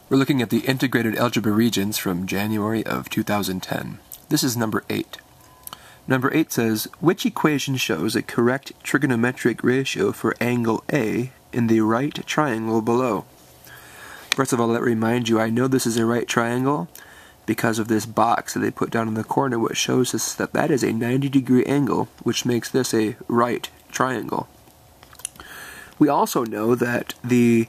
We're looking at the integrated algebra regions from January of 2010. This is number 8. Number 8 says, which equation shows a correct trigonometric ratio for angle A in the right triangle below? First of all, let me remind you, I know this is a right triangle because of this box that they put down in the corner, which shows us that that is a 90-degree angle, which makes this a right triangle. We also know that the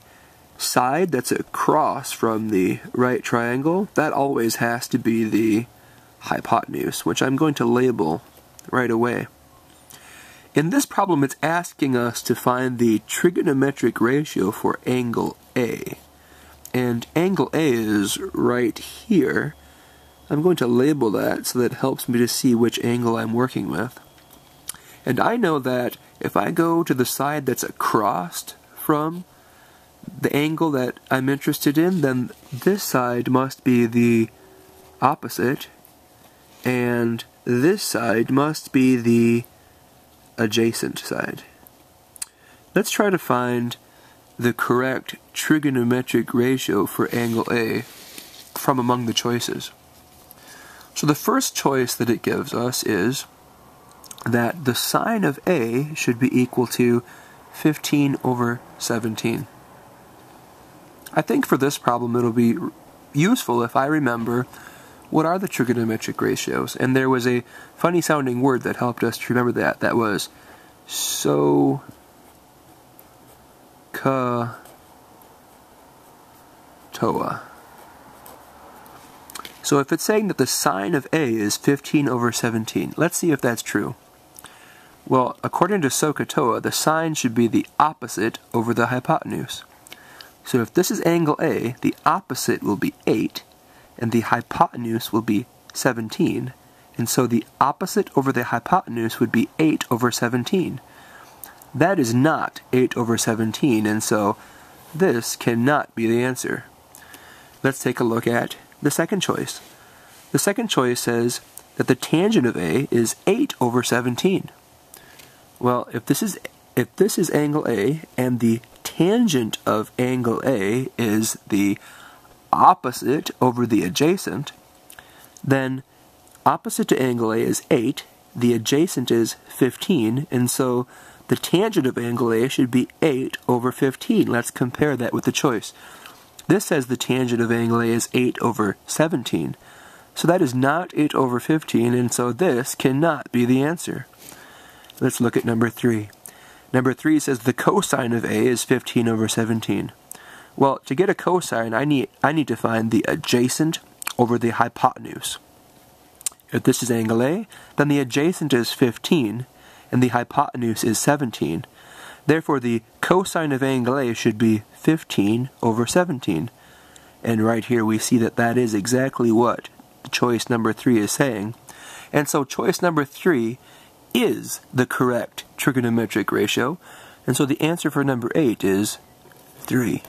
side that's across from the right triangle, that always has to be the hypotenuse, which I'm going to label right away. In this problem, it's asking us to find the trigonometric ratio for angle A. And angle A is right here. I'm going to label that so that it helps me to see which angle I'm working with. And I know that if I go to the side that's across from the angle that I'm interested in, then this side must be the opposite, and this side must be the adjacent side. Let's try to find the correct trigonometric ratio for angle A from among the choices. So the first choice that it gives us is that the sine of A should be equal to 15 over 17. I think for this problem it'll be useful if I remember what are the trigonometric ratios. And there was a funny sounding word that helped us to remember that. That was SOHCAHTOA. So if it's saying that the sine of A is 15 over 17, let's see if that's true. Well, according to SOHCAHTOA, the sine should be the opposite over the hypotenuse. So if this is angle A, the opposite will be 8, and the hypotenuse will be 17, and so the opposite over the hypotenuse would be 8 over 17. That is not 8 over 17, and so this cannot be the answer. Let's take a look at the second choice. The second choice says that the tangent of A is 8 over 17. Well, if this is angle A, and the tangent of angle A is the opposite over the adjacent, then opposite to angle A is 8, the adjacent is 15, and so the tangent of angle A should be 8 over 15. Let's compare that with the choice. This says the tangent of angle A is 8 over 17, so that is not 8 over 15, and so this cannot be the answer. Let's look at number 3. Number 3 says the cosine of A is 15 over 17. Well, to get a cosine, I need to find the adjacent over the hypotenuse. If this is angle A, then the adjacent is 15, and the hypotenuse is 17. Therefore, the cosine of angle A should be 15 over 17. And right here we see that that is exactly what choice number 3 is saying. And so choice number 3 is the correct trigonometric ratio, and so the answer for number 8 is 3.